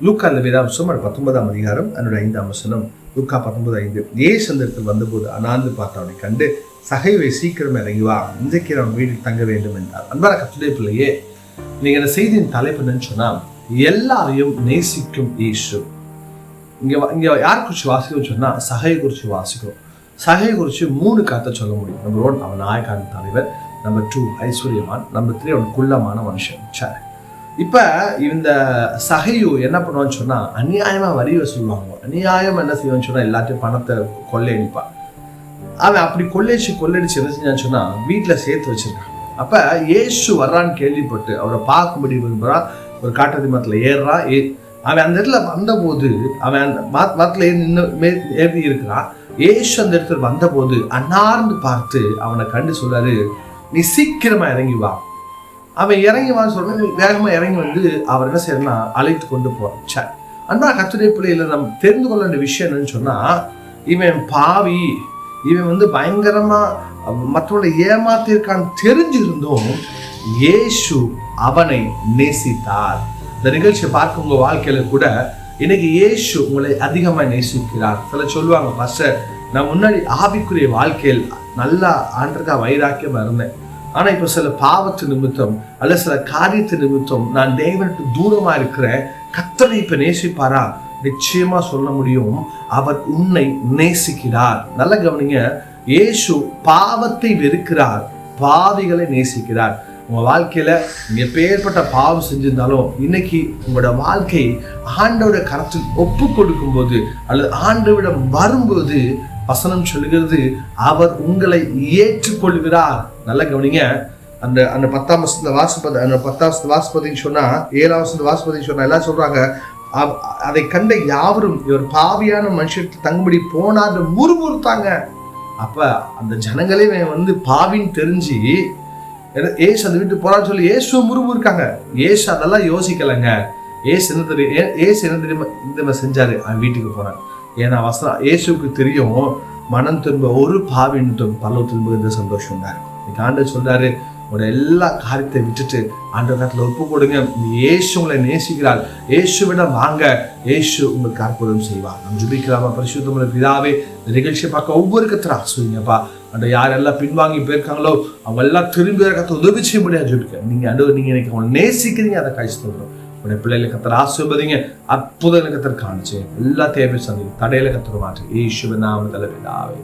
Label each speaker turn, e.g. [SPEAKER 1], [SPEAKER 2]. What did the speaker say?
[SPEAKER 1] லூக்கா அந்த வேதாம்சம் 19ஆம் அதிகாரம் 5ஆம் வசனம். லூக்கா 19:5. இயேசு அந்த இடத்தில் வந்தபோது அனாந்து பார்த்து அவனை கண்டு, சகைவை சீக்கிரம் இறங்கி வா, இன்றைக்கு அவன் வீட்டில் தங்க வேண்டும் என்றார். அன்பான கர்த்தருடைய பிள்ளையே, நீங்க இந்த செய்தியின் தலைப்பு என்னன்னு சொன்னா, எல்லாரையும் நேசிக்கும் இயேசு. இங்க யார் குறிச்சு வாசிக்கும் சொன்னா, சகை குறிச்சு வாசிக்கும். சகை குறிச்சு 3 கருத்தை சொல்ல முடியும். நம்பர் 1, அவன் நாயக்கான தலைவர். நம்பர் 2, ஐஸ்வர்யமான். நம்பர் 3, அவன் குள்ளமான மனுஷன். சரி, இப்ப இந்த சகையு என்ன பண்ணுவான்னு சொன்னா, அநியாயமா வரி வசூலுவாங்க. அநியாயம் என்ன செய்வான்னு சொன்னா, எல்லாத்தையும் பணத்தை கொள்ளையடிப்பான். அவன் அப்படி கொள்ளையடிச்சு என்ன செஞ்சான்னு சொன்னா, வீட்டுல சேர்த்து வச்சிருக்கான். அப்ப இயேசு வர்றான்னு கேள்விப்பட்டு அவரை பார்க்கும்படி விரும்புறான். ஒரு காட்டதி மரத்துல ஏறுறான். அவன் அந்த இடத்துல வந்த போது, அவன் மரத்துல ஏறி இருக்கிறான். இயேசு அந்த இடத்துல வந்த போது அன்னார்ந்து பார்த்து அவனை கண்டு சொல்றாரு, நீ சீக்கிரமா இறங்கி வா. அவன் இறங்கி வான்னு சொல்ற, வேகமா இறங்கி வந்து அவர் என்ன செய்யறா, அழைத்து கொண்டு போறான். அன்பா கர்த்தருடைய பிள்ளையில நம்ம தெரிந்து கொள்ள வேண்டிய விஷயம் என்னன்னு சொன்னா, இவன் பாவி, இவன் பயங்கரமா மற்றவர்களை ஏமாத்திருக்கான்னு தெரிஞ்சிருந்தும் இயேசு அவனை நேசித்தார். இந்த நிகழ்ச்சியை பார்க்க உங்க வாழ்க்கையில கூட இன்னைக்கு இயேசு உங்களை அதிகமா நேசிக்கிறார். சில சொல்லுவாங்க, பாஸ்டர் நான் முன்னாடி ஆவிக்குரிய வாழ்க்கையில் நல்லா ஆண்டருக்கா வைராக்கியமா இருந்தேன், ஆனா இப்ப சில பாவத்து நிமித்தம் அல்ல சில காரியத்து நிமித்தம் நான் தேவனுக்கு தூரமா இருக்கிறேன், கர்த்தரை இப்ப நேசிப்பாரா? நிச்சயமா சொல்ல முடியும், அவர் உன்னை நேசிக்கிறார். நல்ல கவனிங்க, இயேசு பாவத்தை வெறுக்கிறார், பாவிகளை நேசிக்கிறார். உங்க வாழ்க்கையில நீங்க எப்பேற்பட்ட பாவம் செஞ்சிருந்தாலும் இன்னைக்கு உங்களோட வாழ்க்கை ஆண்டோட கரத்தில் ஒப்பு கொடுக்கும் போது அல்லது ஆண்டவிடம் வரும்போது வசனம் சொல்லுகிறது, அவர் உங்களை ஏற்றுக்கொள்கிறார். நல்ல கவனிங்க, அந்த 10ஆம் வசனத்துல வாசிப்பது, அந்த 10ஆம் வசனத்தை வாசிப்பதுன்னு சொன்னா, 7ஆம் வசனத்தை வாசிப்பதுன்னு சொன்னா எல்லாம் சொல்றாங்க, அதை கண்ட யாவரும் இவர் பாவியான மனுஷத்துக்கு தங்கும்படி போனார் முறுமுறுத்தாங்க. அப்ப அந்த ஜனங்களே பாவின்னு தெரிஞ்சு ஏசு அந்த வீட்டுக்கு போறான்னு சொல்லி இயேசு முறுமுறுக்காங்க. ஏசு அதெல்லாம் யோசிக்கலைங்க. ஏசு என்ன தெரியுமா செஞ்சாரு, அவன் வீட்டுக்கு போறான். ஏன்னா வசனம் இயேசுக்கு தெரியும், மனம் திரும்ப ஒரு பாவின் பல்லவ திரும்ப சந்தோஷம் உண்டாரு. இன்னைக்கு ஆண்டவர் சொல்றாரு, உங்களோட எல்லா காரியத்தை விட்டுட்டு ஆண்டவர் காலத்துல ஒப்பு கொடுங்க. இயேசு உங்களை நேசிக்கிறார். இயேசுவிடம் வாங்க, இயேசு உங்களுக்கு அற்புதம் செய்வார். நம்ம ஜெபிக்கலாமா? பரிசுத்தமுள்ள பிதாவே, இந்த நிகழ்ச்சியை பார்க்க ஒவ்வொரு கத்தரா சொல்லுங்கப்பா. அந்த யாரெல்லாம் பின்வாங்கி போயிருக்காங்களோ அவங்க எல்லாம் திரும்பி கத்த உதவி செய்ய முடியாது ஜெபிக்க. நீங்க இன்னைக்கு அவங்களை நேசிக்கிறீங்க, அதை கழிச்சு தருவோம். உடைய பிள்ளைகளை கத்தர் ஆசீர்வதிங்க, அற்புதங்களை கத்தர் காணிச்சு எல்லா தேவை சந்தி தடையில கத்தர் மாற்று. இயேசுவின் நாமத்தில் பிதாவே.